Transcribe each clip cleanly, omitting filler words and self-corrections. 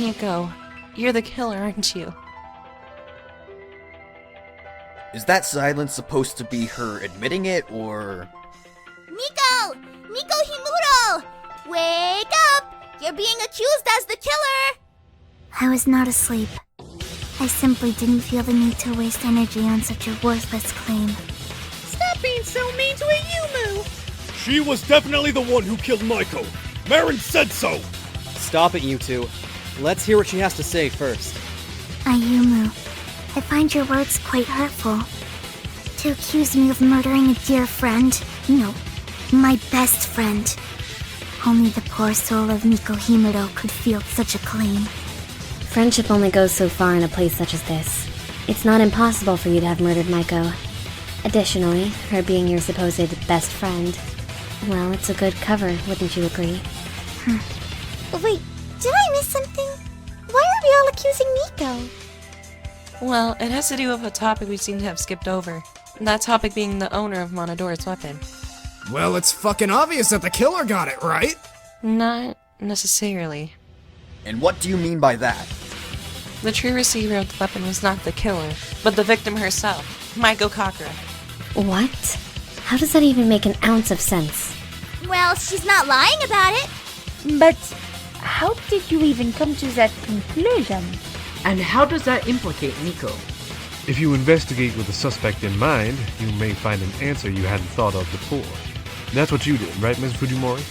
Maiko, you're the killer, aren't you? Is that silence supposed to be her admitting it, or... Miko! Miko Himuro! Wake up! You're being accused as the killer! I was not asleep. I simply didn't feel the need to waste energy on such a worthless claim. Stop being so mean to Ayumu! She was definitely the one who killed Maiko. Marin said so! Stop it, you two. Let's hear what she has to say first. Ayumu, I find your words quite hurtful. To accuse me of murdering a dear friend? No, my best friend. Only the poor soul of Miko Himuro could field such a claim. Friendship only goes so far in a place such as this. It's not impossible for you to have murdered Maiko. Additionally, her being your supposed best friend, well, it's a good cover, wouldn't you agree? Wait, did I miss something? Why are we all accusing Miko? Well, it has to do with a topic we seem to have skipped over. That topic being the owner of Monodora's weapon. Well, it's fucking obvious that the killer got it, right? Not necessarily. And what do you mean by that? The true receiver of the weapon was not the killer, but the victim herself, Maiko Kakura. What? How does that even make an ounce of sense? Well, she's not lying about it. But how did you even come to that conclusion? And how does that implicate Miko? If you investigate with the suspect in mind, you may find an answer you hadn't thought of before. That's what you did, right, Ms. Fujimori?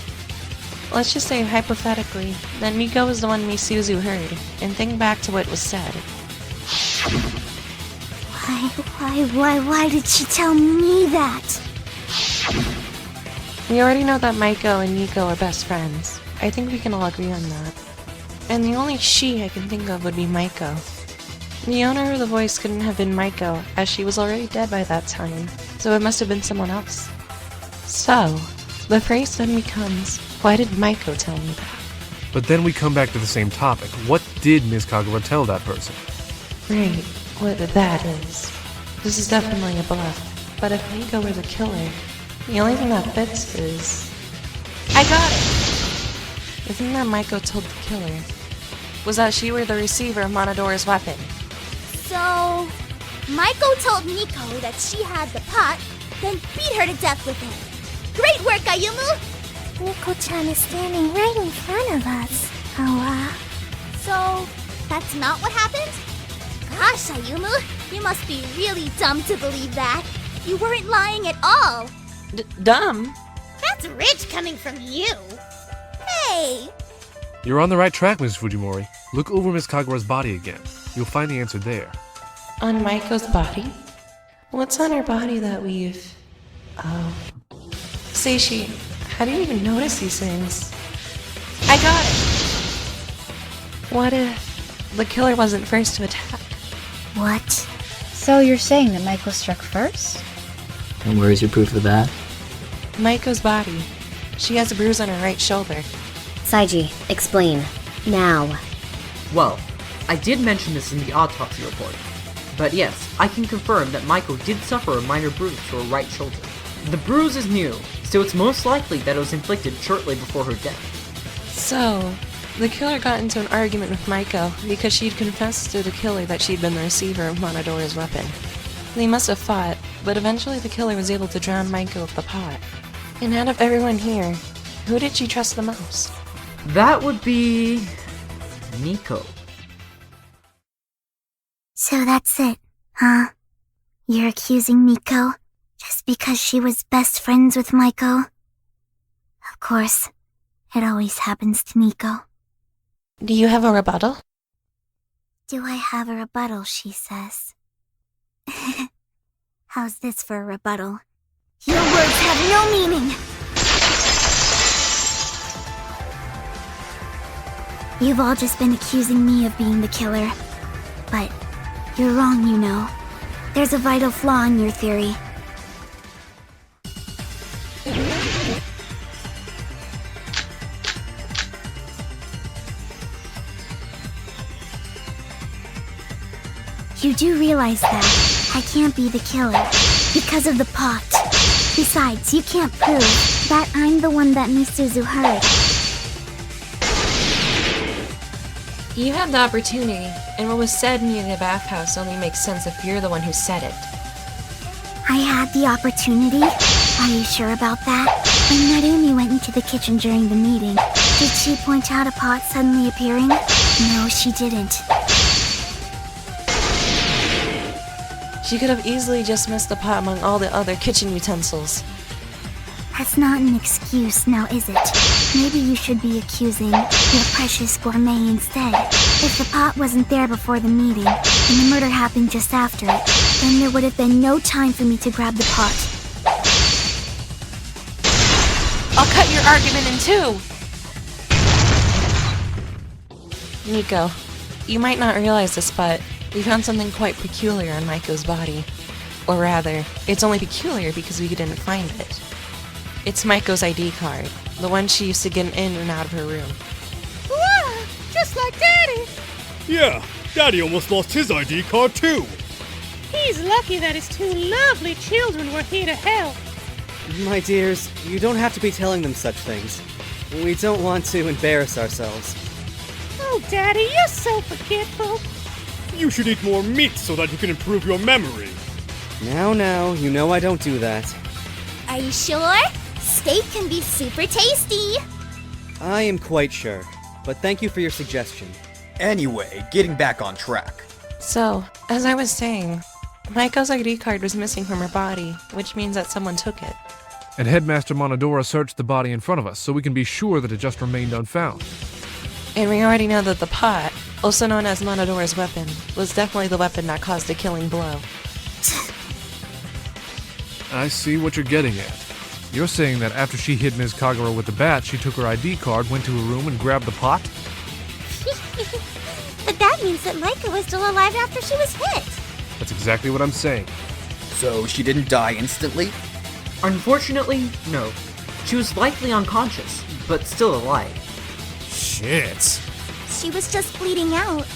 Let's just say, hypothetically, that Miko was the one Misuzu heard, and think back to what was said. Why did she tell me that? We already know that Maiko and Miko are best friends. I think we can all agree on that. And the only she I can think of would be Maiko. The owner of the voice couldn't have been Maiko, as she was already dead by that time, so it must have been someone else. So, the phrase then becomes, why did Maiko tell me that? But then we come back to the same topic. What did Ms. Kagura tell that person? Right, what that is. This is definitely a bluff, but if Maiko were the killer, the only thing that fits is... I got it! The thing that Maiko told the killer was that she were the receiver of Monodora's weapon. So, Maiko told Miko that she had the pot, then beat her to death with it. Great work, Ayumu! Miko-chan is standing right in front of us. So, that's not what happened? Gosh, Ayumu, you must be really dumb to believe that. You weren't lying at all. Dumb? That's rich coming from you. Hey! You're on the right track, Ms. Fujimori. Look over Ms. Kagura's body again. You'll find the answer there. On Maiko's body? What's on her body that we've... Oh... Saiji, how do you even notice these things? I got it! What if the killer wasn't first to attack? What? So you're saying that Maiko struck first? And where is your proof of that? Maiko's body. She has a bruise on her right shoulder. Saiji, explain. Now. Well, I did mention this in the autopsy report. But yes, I can confirm that Maiko did suffer a minor bruise to her right shoulder. The bruise is new, so it's most likely that it was inflicted shortly before her death. So, the killer got into an argument with Maiko because she'd confessed to the killer that she'd been the receiver of Monodora's weapon. They must have fought, but eventually the killer was able to drown Maiko with the pot. And out of everyone here, who did she trust the most? That would be... Miko. So that's it, huh? You're accusing Miko just because she was best friends with Maiko? Of course, it always happens to Miko. Do you have a rebuttal? Do I have a rebuttal, she says. How's this for a rebuttal? Your words have no meaning! You've all just been accusing me of being the killer. But you're wrong, you know. There's a vital flaw in your theory. You do realize that I can't be the killer because of the pot. Besides, you can't prove that I'm the one that Misuzu heard. You had the opportunity, and what was said near the bathhouse only makes sense if you're the one who said it. I had the opportunity? Are you sure about that? When Narumi went into the kitchen during the meeting, did she point out a pot suddenly appearing? No, she didn't. She could have easily just missed the pot among all the other kitchen utensils. That's not an excuse, now is it? Maybe you should be accusing your precious gourmet instead. If the pot wasn't there before the meeting, and the murder happened just after it, then there would have been no time for me to grab the pot. I'll cut your argument in two! Nico, you might not realize this, but we found something quite peculiar on Maiko's body. Or rather, it's only peculiar because we didn't find it. It's Maiko's ID card, the one she used to get in and out of her room. Wow, just like Daddy! Yeah, Daddy almost lost his ID card too. He's lucky that his two lovely children were here to help. My dears, you don't have to be telling them such things. We don't want to embarrass ourselves. Oh, Daddy, you're so forgetful. You should eat more meat so that you can improve your memory. Now, you know I don't do that. Are you sure? Steak can be super tasty. I am quite sure, but thank you for your suggestion. Anyway, getting back on track. So, as I was saying, Maiko's ID card was missing from her body, which means that someone took it. And Headmaster Monodora searched the body in front of us, so we can be sure that it just remained unfound. And we already know that the pot, also known as Monodora's weapon, was definitely the weapon that caused the killing blow. I see what you're getting at. You're saying that after she hit Ms. Kagura with the bat, she took her ID card, went to her room, and grabbed the pot? But that means that Maiko was still alive after she was hit. That's exactly what I'm saying. So she didn't die instantly? Unfortunately, no. She was likely unconscious, but still alive. Shit. She was just bleeding out.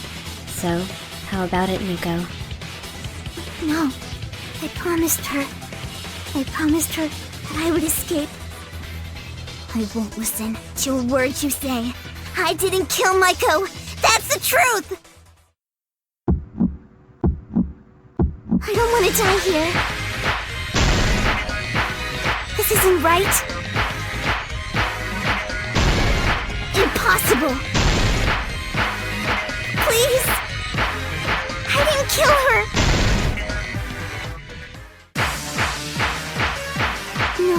So, how about it, Nico? No, I promised her that I would escape. I won't listen to a word you say. I didn't kill Maiko. That's the truth. I don't want to die here. This isn't right. Impossible. Please. I didn't kill her. No.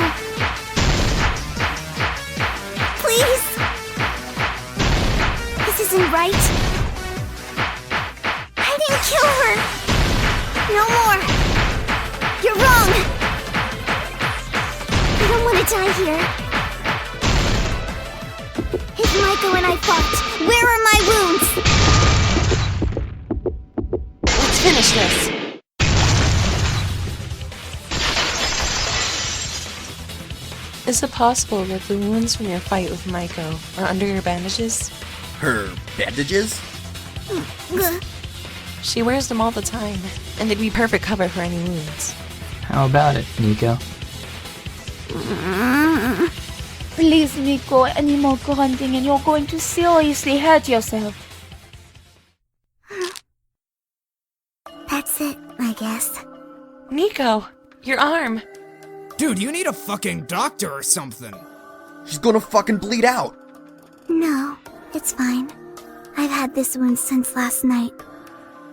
Please. This isn't right. I didn't kill her. No more. You're wrong. I don't want to die here. If Maiko and I fought, where are my wounds? Let's finish this! Is it possible that the wounds from your fight with Maiko are under your bandages? Her bandages? She wears them all the time, and they'd be perfect cover for any wounds. How about it, Nico? Please, Nico, any more grunting and you're going to seriously hurt yourself. That's it, I guess. Nico, your arm! Dude, you need a fucking doctor or something. She's gonna fucking bleed out. No, it's fine. I've had this wound since last night.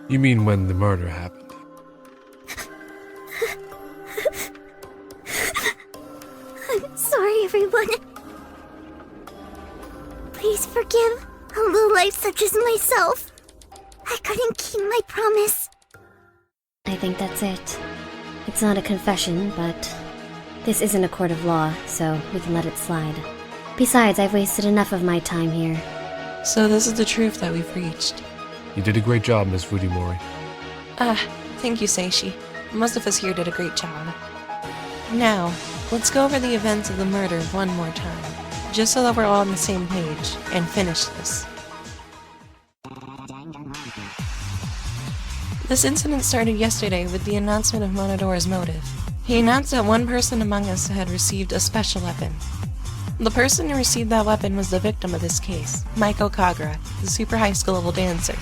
You mean when the murder happened? I'm sorry, everyone. Please forgive a lowlife such as myself. I couldn't keep my promise. I think that's it. It's not a confession, but this isn't a court of law, so we can let it slide. Besides, I've wasted enough of my time here. So this is the truth that we've reached. You did a great job, Miss Fujimori. Thank you, Saiji. Most of us here did a great job. Now, let's go over the events of the murder one more time, just so that we're all on the same page, and finish this. This incident started yesterday with the announcement of Monodora's motive. He announced that one person among us had received a special weapon. The person who received that weapon was the victim of this case, Maiko Kagura, the super high skill level dancer.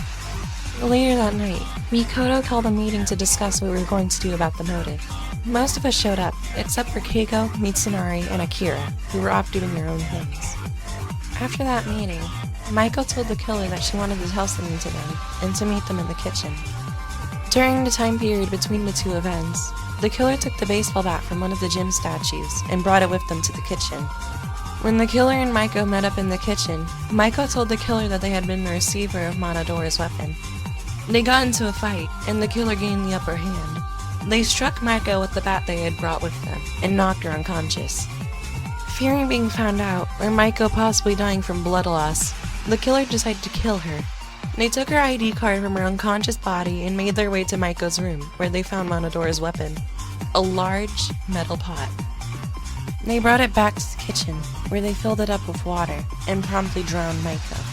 Later that night, Mikoto called a meeting to discuss what we were going to do about the motive. Most of us showed up, except for Keiko, Mitsunari, and Akira, who were off doing their own things. After that meeting, Maiko told the killer that she wanted to tell something to them, and to meet them in the kitchen. During the time period between the two events, the killer took the baseball bat from one of the gym statues and brought it with them to the kitchen. When the killer and Maiko met up in the kitchen, Maiko told the killer that they had been the receiver of Monodora's weapon. They got into a fight, and the killer gained the upper hand. They struck Maiko with the bat they had brought with them, and knocked her unconscious. Fearing being found out, or Maiko possibly dying from blood loss, the killer decided to kill her. They took her ID card from her unconscious body and made their way to Maiko's room, where they found Monodora's weapon, a large metal pot. They brought it back to the kitchen, where they filled it up with water, and promptly drowned Maiko.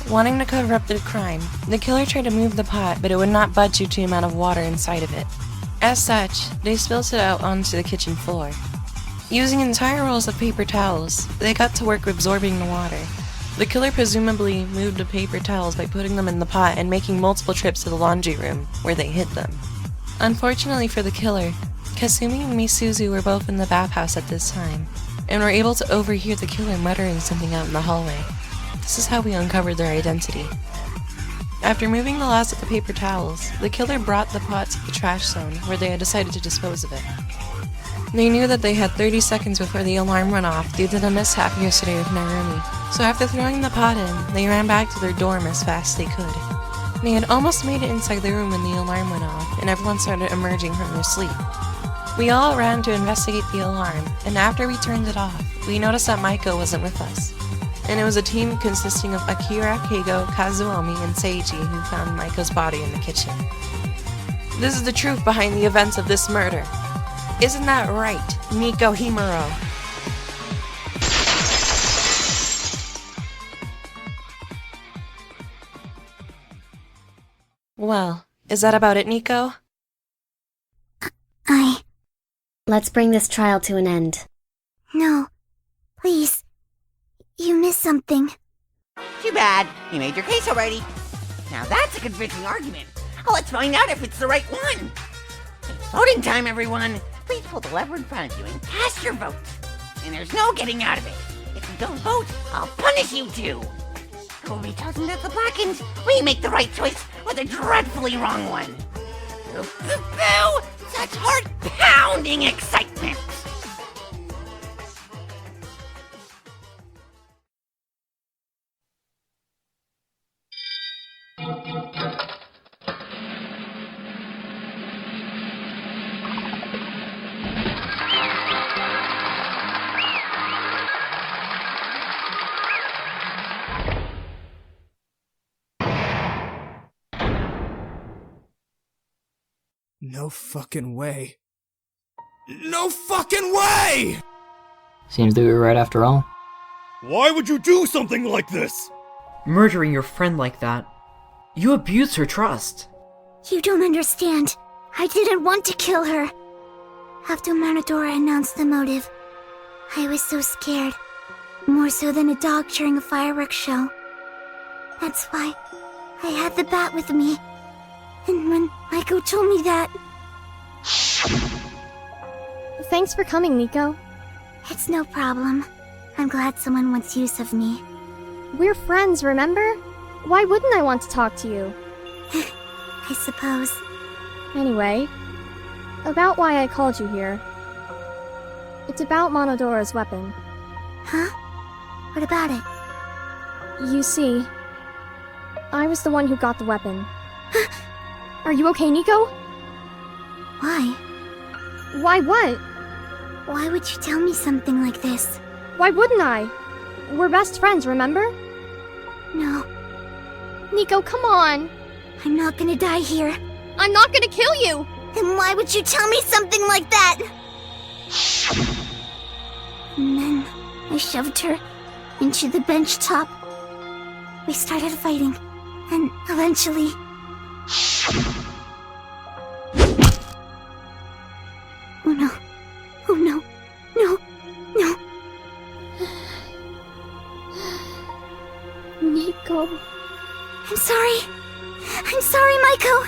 Wanting to cover up their crime, the killer tried to move the pot, but it would not budge due to the amount of water inside of it. As such, they spilled it out onto the kitchen floor. Using entire rolls of paper towels, they got to work absorbing the water. The killer presumably moved the paper towels by putting them in the pot and making multiple trips to the laundry room, where they hid them. Unfortunately for the killer, Kasumi and Misuzu were both in the bathhouse at this time, and were able to overhear the killer muttering something out in the hallway. This is how we uncovered their identity. After moving the last of the paper towels, the killer brought the pot to the trash zone, where they had decided to dispose of it. They knew that they had 30 seconds before the alarm went off due to the mishap yesterday with Narumi, so after throwing the pot in, they ran back to their dorm as fast as they could. They had almost made it inside the room when the alarm went off, and everyone started emerging from their sleep. We all ran to investigate the alarm, and after we turned it off, we noticed that Maiko wasn't with us. And it was a team consisting of Akira, Keigo, Kazuomi, and Saiji who found Maiko's body in the kitchen. This is the truth behind the events of this murder. Isn't that right, Nico Himuro? Well, is that about it, Nico? Let's bring this trial to an end. No. Please. You missed something. Too bad. You made your case already. Now that's a convincing argument. Let's find out if it's the right one. It's voting time, everyone. Please pull the lever in front of you and cast your vote. And there's no getting out of it. If you don't vote, I'll punish you too. Who will be chosen as the Blackens? We make the right choice or the dreadfully wrong one. Boo, boo, boo! Such heart-pounding excitement! No fucking way. No fucking way! Seems that we were right after all. Why would you do something like this? Murdering your friend like that. You abused her trust. You don't understand. I didn't want to kill her. After Monodora announced the motive, I was so scared. More so than a dog during a fireworks show. That's why I had the bat with me. And when Maiko told me that... Thanks for coming, Nico. It's no problem. I'm glad someone wants use of me. We're friends, remember? Why wouldn't I want to talk to you? I suppose. Anyway, about why I called you here. It's about Monodora's weapon. Huh? What about it? You see, I was the one who got the weapon. Are you okay, Nico? Why? Why what? Why would you tell me something like this? Why wouldn't I? We're best friends, remember? No. Nico, come on! I'm not gonna die here. I'm not gonna kill you! Then why would you tell me something like that? And then I shoved her into the bench top. We started fighting, and eventually... Oh no. Oh no. No. No. Nico. I'm sorry. I'm sorry, Maiko.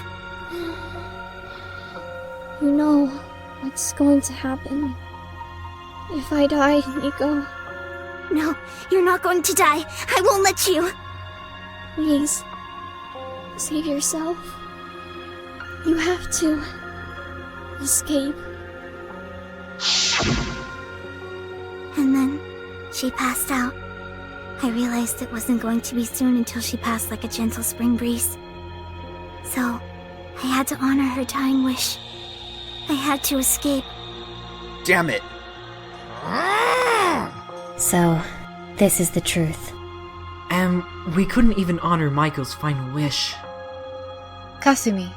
You know what's going to happen. If I die, Nico. No, you're not going to die. I won't let you. Please. Save yourself. You have to escape. And then she passed out. I realized it wasn't going to be soon until she passed like a gentle spring breeze. So, I had to honor her dying wish. I had to escape. Damn it! So, this is the truth. And we couldn't even honor Maiko's final wish. Kasumi,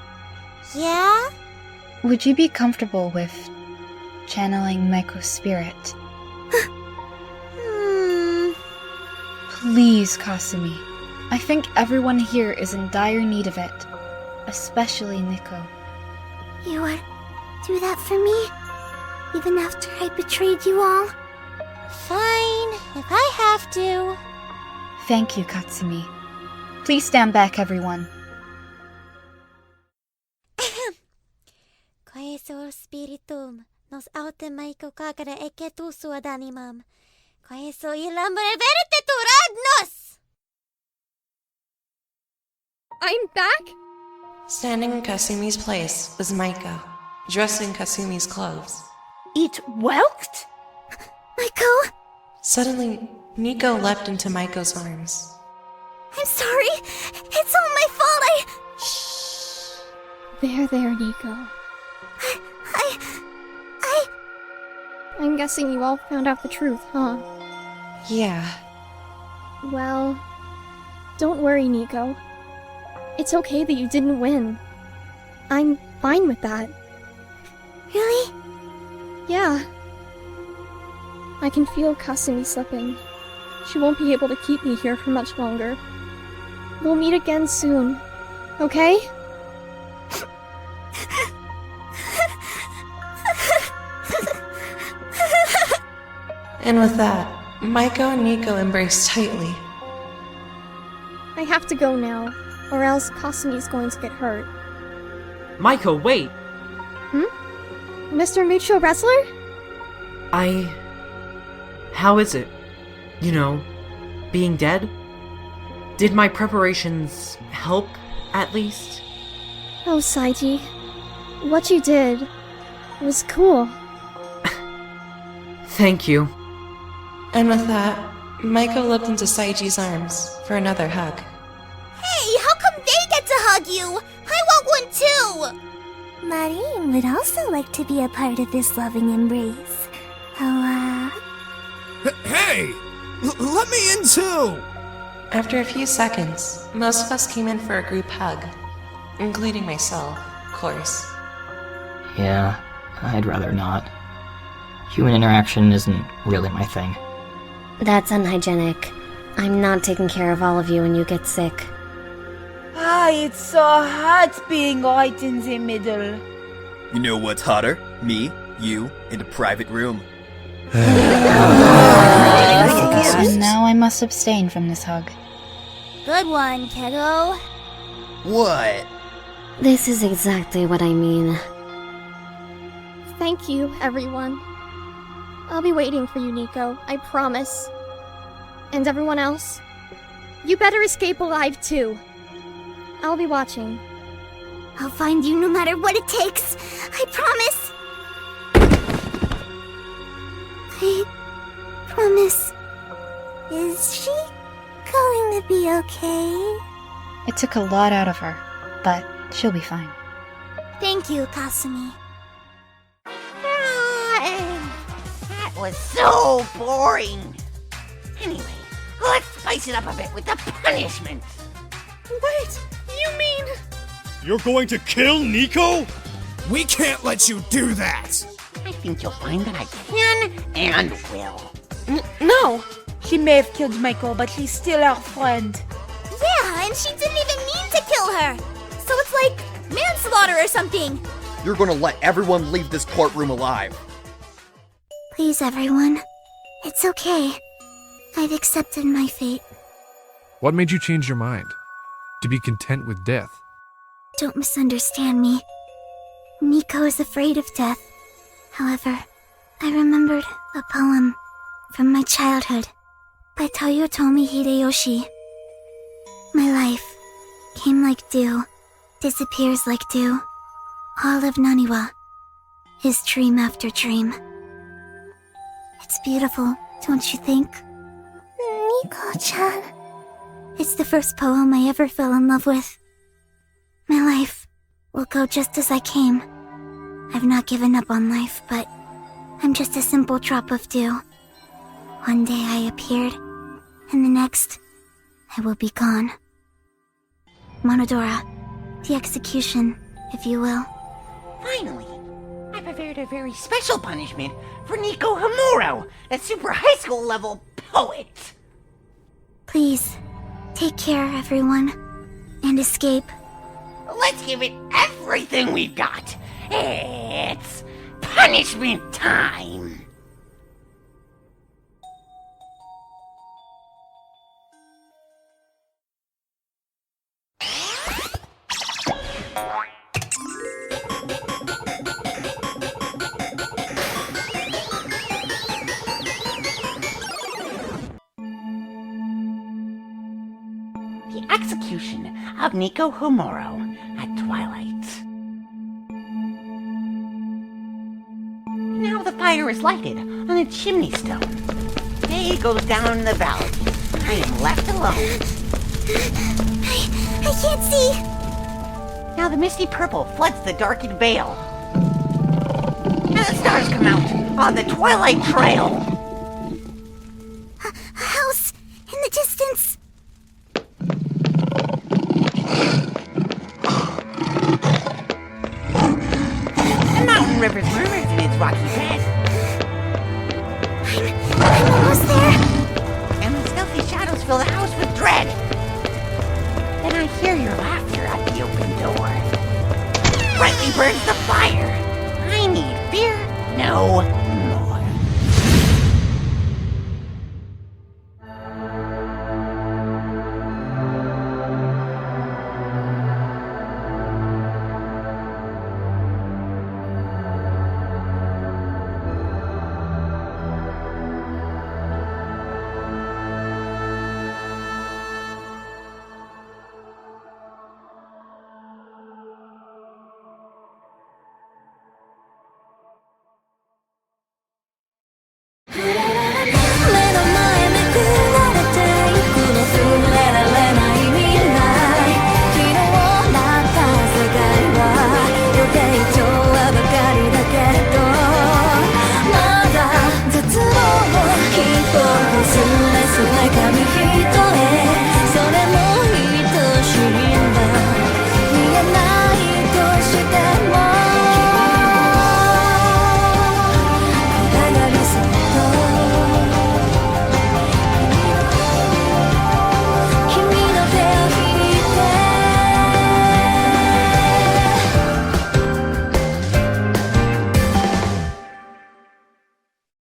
Yeah? would you be comfortable with channeling Maiko's spirit? Please, Kasumi. I think everyone here is in dire need of it. Especially Nico. You would do that for me? Even after I betrayed you all? Fine, if I have to. Thank you, Katsumi. Please stand back, everyone. Queso spiritum nos autem Maiko cacere ecetu sua danimam. Queso illam reverte turadnos! I'm back? Standing in Kasumi's place was Maiko, dressed in Kasumi's clothes. It worked? Maiko? Suddenly, Nico leapt into Maiko's arms. I'm sorry. It's all my fault. There, Nico. I'm guessing you all found out the truth, huh? Yeah. Well, don't worry, Nico. It's okay that you didn't win. I'm fine with that. Really? Yeah. I can feel Kasumi slipping. She won't be able to keep me here for much longer. We'll meet again soon, okay? And with that, Maiko and Nico embraced tightly. I have to go now, or else Kasumi's going to get hurt. Maiko, wait! Mr. Mucho Wrestler? How is it? You know, being dead? Did my preparations help, at least? Oh, Saiji. What you did was cool. Thank you. And with that, Maiko leapt into Saiji's arms for another hug. Hey, how come they get to hug you? I want one too! Marin would also like to be a part of this loving embrace. Hey! Let me in too! After a few seconds, most of us came in for a group hug, including myself, of course. Yeah, I'd rather not. Human interaction isn't really my thing. That's unhygienic. I'm not taking care of all of you when you get sick. It's so hot being right in the middle. You know what's hotter? Me, you, in a private room. And now I must abstain from this hug. Good one, kiddo. What? This is exactly what I mean. Thank you, everyone. I'll be waiting for you, Nico, I promise. And everyone else, you better escape alive too. I'll be watching. I'll find you no matter what it takes. I promise. I promise. Is she going to be okay? It took a lot out of her, but she'll be fine. Thank you, Kasumi. That was so boring. Anyway, let's spice it up a bit with the punishment. Wait, you mean... You're going to kill Nico? We can't let you do that! I think you'll find that I can and will. No! She may have killed Maiko, but she's still our friend. Yeah, and she didn't even mean to kill her. So it's like manslaughter or something. You're gonna let everyone leave this courtroom alive. Please, everyone. It's okay. I've accepted my fate. What made you change your mind? To be content with death? Don't misunderstand me. Miko is afraid of death. However, I remembered a poem from my childhood by Toyotomi Hideyoshi. My life came like dew, disappears like dew. All of Naniwa is dream after dream. It's beautiful, don't you think? Miko-chan. It's the first poem I ever fell in love with. My life will go just as I came. I've not given up on life, but I'm just a simple drop of dew. One day I appeared, and the next, I will be gone. Monodora, the execution, if you will. Finally, I prepared a very special punishment for Nico Hamuro, a super high school level poet. Please, take care, everyone, and escape. Let's give it everything we've got. It's punishment time. The execution of Nico Homoro at twilight. Now the fire is lighted on a chimney stone. Day goes down the valley. I am left alone. I can't see! Now the misty purple floods the darkened vale. Now the stars come out on the twilight trail. A house in the distance. The mountain river murmurs in its rocky bed. I'm almost there. And the stealthy shadows fill the house with dread. Then I hear your laughter at the open door. Brightly burns the fire. I need fear no